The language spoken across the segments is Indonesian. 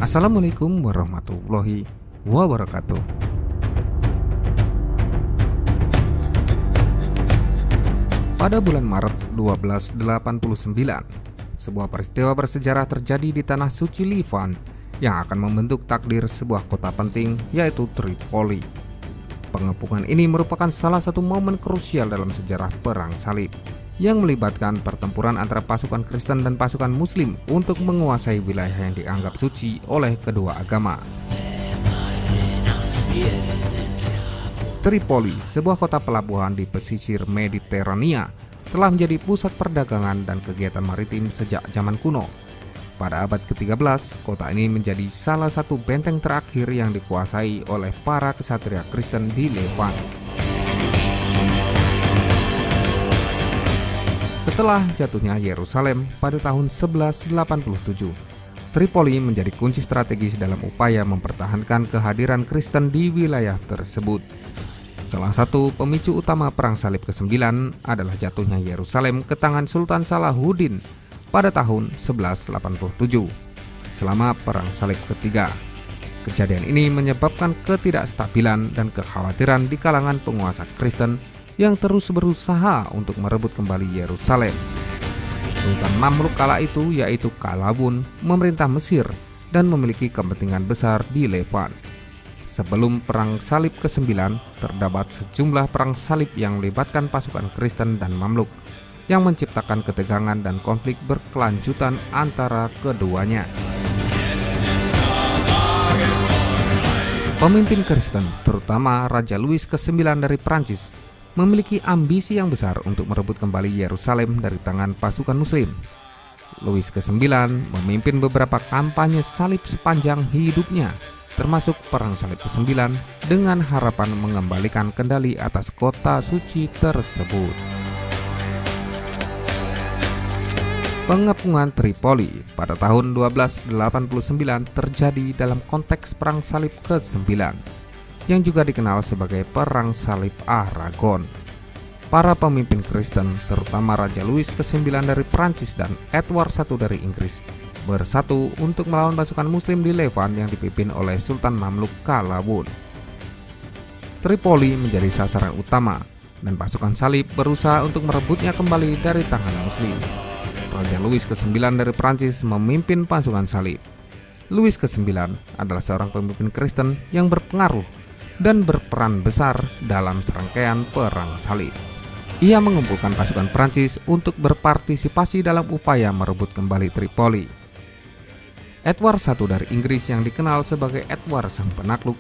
Assalamualaikum warahmatullahi wabarakatuh. Pada bulan Maret 1289, sebuah peristiwa bersejarah terjadi di tanah suci Livan yang akan membentuk takdir sebuah kota penting, yaitu Tripoli. Pengepungan ini merupakan salah satu momen krusial dalam sejarah Perang Salib yang melibatkan pertempuran antara pasukan Kristen dan pasukan Muslim untuk menguasai wilayah yang dianggap suci oleh kedua agama. Tripoli, sebuah kota pelabuhan di pesisir Mediterania, telah menjadi pusat perdagangan dan kegiatan maritim sejak zaman kuno. Pada abad ke-13, kota ini menjadi salah satu benteng terakhir yang dikuasai oleh para ksatria Kristen di Levant. Setelah jatuhnya Yerusalem pada tahun 1187, Tripoli menjadi kunci strategis dalam upaya mempertahankan kehadiran Kristen di wilayah tersebut. Salah satu pemicu utama Perang Salib ke-9 adalah jatuhnya Yerusalem ke tangan Sultan Salahuddin pada tahun 1187 selama Perang Salib ketiga. Kejadian ini menyebabkan ketidakstabilan dan kekhawatiran di kalangan penguasa Kristen yang terus berusaha untuk merebut kembali Yerusalem. Sultan Mamluk kala itu, yaitu Qalawun, memerintah Mesir dan memiliki kepentingan besar di Levant. Sebelum Perang Salib ke-9, terdapat sejumlah perang salib yang melibatkan pasukan Kristen dan Mamluk, yang menciptakan ketegangan dan konflik berkelanjutan antara keduanya. Pemimpin Kristen, terutama Raja Louis ke-9 dari Prancis, memiliki ambisi yang besar untuk merebut kembali Yerusalem dari tangan pasukan Muslim. Louis ke-9 memimpin beberapa kampanye salib sepanjang hidupnya, termasuk Perang Salib ke-9, dengan harapan mengembalikan kendali atas kota suci tersebut. Pengepungan Tripoli pada tahun 1289 terjadi dalam konteks Perang Salib ke-9, yang juga dikenal sebagai Perang Salib Aragon. Para pemimpin Kristen, terutama Raja Louis ke-9 dari Prancis dan Edward I dari Inggris, bersatu untuk melawan pasukan Muslim di Levant yang dipimpin oleh Sultan Mamluk Qalawun. Tripoli menjadi sasaran utama, dan pasukan salib berusaha untuk merebutnya kembali dari tangan Muslim. Raja Louis ke-9 dari Prancis memimpin pasukan salib. Louis ke-9 adalah seorang pemimpin Kristen yang berpengaruh dan berperan besar dalam serangkaian Perang Salib. Ia mengumpulkan pasukan Prancis untuk berpartisipasi dalam upaya merebut kembali Tripoli. Edward I dari Inggris yang dikenal sebagai Edward Sang Penakluk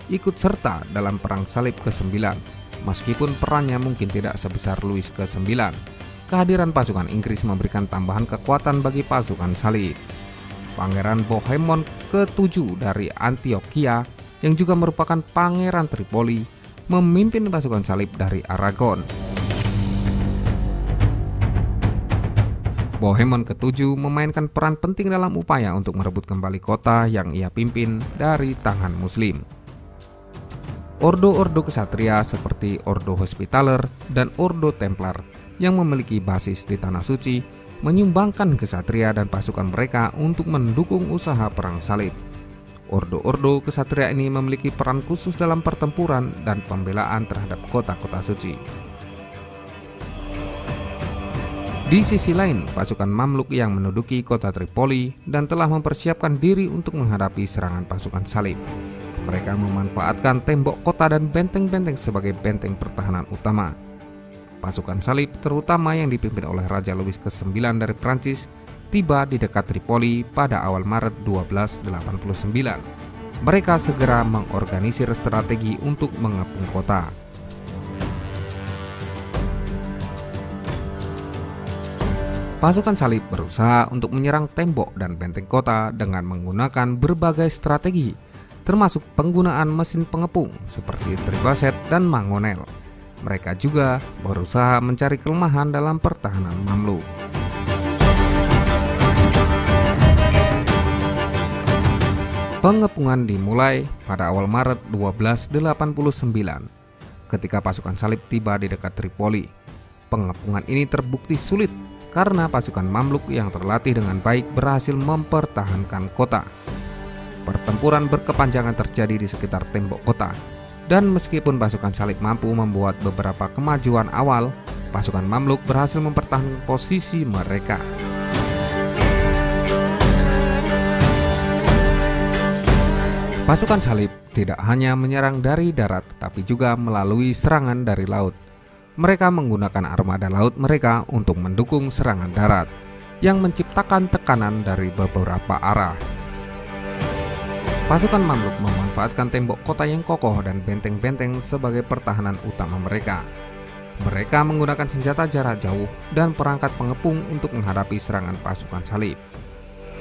ikut serta dalam Perang Salib ke-9, meskipun perannya mungkin tidak sebesar Louis ke-9. Kehadiran pasukan Inggris memberikan tambahan kekuatan bagi pasukan salib. Pangeran Bohemond ke-7 dari Antioquia, yang juga merupakan Pangeran Tripoli, memimpin pasukan salib dari Aragon. Bohemond ke-7 memainkan peran penting dalam upaya untuk merebut kembali kota yang ia pimpin dari tangan Muslim. Ordo-ordo kesatria seperti Ordo Hospitaller dan Ordo Templar yang memiliki basis di Tanah Suci menyumbangkan kesatria dan pasukan mereka untuk mendukung usaha Perang Salib. Ordo-ordo kesatria ini memiliki peran khusus dalam pertempuran dan pembelaan terhadap kota-kota suci. Di sisi lain, pasukan Mamluk yang menduduki kota Tripoli dan telah mempersiapkan diri untuk menghadapi serangan pasukan salib. Mereka memanfaatkan tembok kota dan benteng-benteng sebagai benteng pertahanan utama. Pasukan salib, terutama yang dipimpin oleh Raja Louis ke-9 dari Prancis, tiba di dekat Tripoli pada awal Maret 1289. Mereka segera mengorganisir strategi untuk mengepung kota. Pasukan salib berusaha untuk menyerang tembok dan benteng kota dengan menggunakan berbagai strategi, termasuk penggunaan mesin pengepung seperti tribaset dan mangonel. Mereka juga berusaha mencari kelemahan dalam pertahanan Mamluk. Pengepungan dimulai pada awal Maret 1289 ketika pasukan salib tiba di dekat Tripoli. Pengepungan ini terbukti sulit karena pasukan Mamluk yang terlatih dengan baik berhasil mempertahankan kota. Pertempuran berkepanjangan terjadi di sekitar tembok kota, dan meskipun pasukan salib mampu membuat beberapa kemajuan awal, pasukan Mamluk berhasil mempertahankan posisi mereka. Pasukan salib tidak hanya menyerang dari darat, tetapi juga melalui serangan dari laut. Mereka menggunakan armada laut mereka untuk mendukung serangan darat, yang menciptakan tekanan dari beberapa arah. Pasukan Mamluk memanfaatkan tembok kota yang kokoh dan benteng-benteng sebagai pertahanan utama mereka. Mereka menggunakan senjata jarak jauh dan perangkat pengepung untuk menghadapi serangan pasukan salib.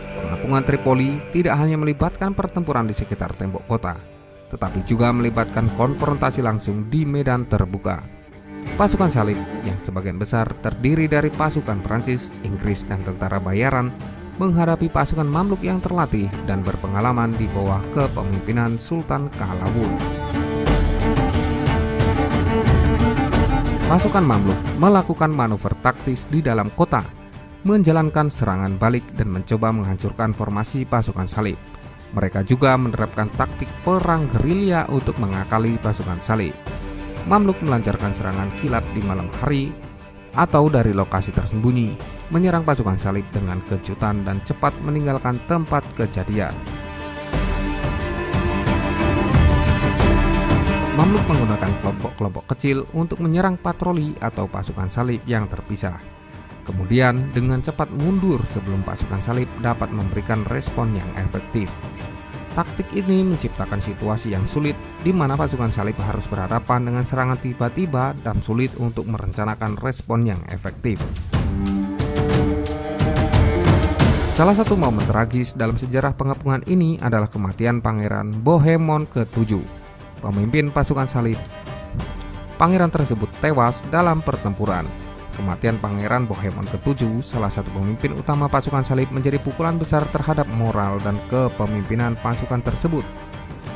Pengepungan Tripoli tidak hanya melibatkan pertempuran di sekitar tembok kota, tetapi juga melibatkan konfrontasi langsung di medan terbuka. Pasukan salib yang sebagian besar terdiri dari pasukan Prancis, Inggris, dan tentara bayaran menghadapi pasukan Mamluk yang terlatih dan berpengalaman di bawah kepemimpinan Sultan Qalawun. Pasukan Mamluk melakukan manuver taktis di dalam kota, menjalankan serangan balik dan mencoba menghancurkan formasi pasukan salib. Mereka juga menerapkan taktik perang gerilya untuk mengakali pasukan salib. Mamluk melancarkan serangan kilat di malam hari atau dari lokasi tersembunyi, menyerang pasukan salib dengan kejutan dan cepat meninggalkan tempat kejadian. Mamluk menggunakan kelompok-kelompok kecil untuk menyerang patroli atau pasukan salib yang terpisah. Kemudian dengan cepat mundur sebelum pasukan salib dapat memberikan respon yang efektif. Taktik ini menciptakan situasi yang sulit di mana pasukan salib harus berhadapan dengan serangan tiba-tiba dan sulit untuk merencanakan respon yang efektif. Salah satu momen tragis dalam sejarah pengepungan ini adalah kematian Pangeran Bohemond ke-7, pemimpin pasukan salib. Pangeran tersebut tewas dalam pertempuran. Kematian Pangeran Bohemond ke-7, salah satu pemimpin utama pasukan salib, menjadi pukulan besar terhadap moral dan kepemimpinan pasukan tersebut.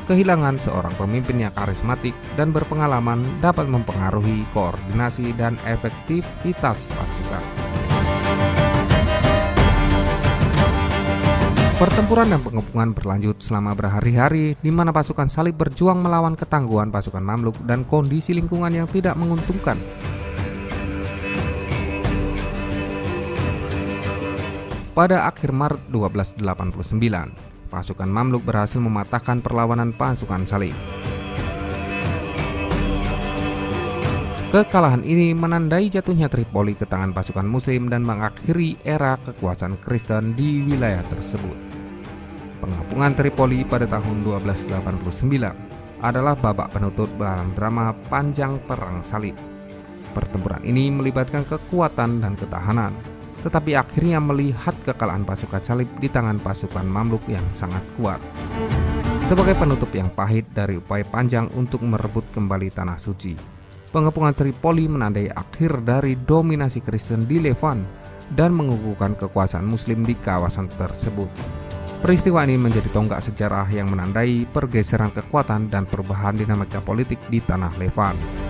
Kehilangan seorang pemimpin yang karismatik dan berpengalaman dapat mempengaruhi koordinasi dan efektivitas pasukan. Pertempuran dan pengepungan berlanjut selama berhari-hari, di mana pasukan salib berjuang melawan ketangguhan pasukan Mamluk dan kondisi lingkungan yang tidak menguntungkan. Pada akhir Maret 1289, pasukan Mamluk berhasil mematahkan perlawanan pasukan salib. Kekalahan ini menandai jatuhnya Tripoli ke tangan pasukan Muslim dan mengakhiri era kekuasaan Kristen di wilayah tersebut. Pengepungan Tripoli pada tahun 1289 adalah babak penutup dalam drama panjang Perang Salib. Pertempuran ini melibatkan kekuatan dan ketahanan, tetapi akhirnya melihat kekalahan pasukan salib di tangan pasukan Mamluk yang sangat kuat. Sebagai penutup yang pahit dari upaya panjang untuk merebut kembali tanah suci, pengepungan Tripoli menandai akhir dari dominasi Kristen di Levant dan mengukuhkan kekuasaan Muslim di kawasan tersebut. Peristiwa ini menjadi tonggak sejarah yang menandai pergeseran kekuatan dan perubahan dinamika politik di tanah Levant.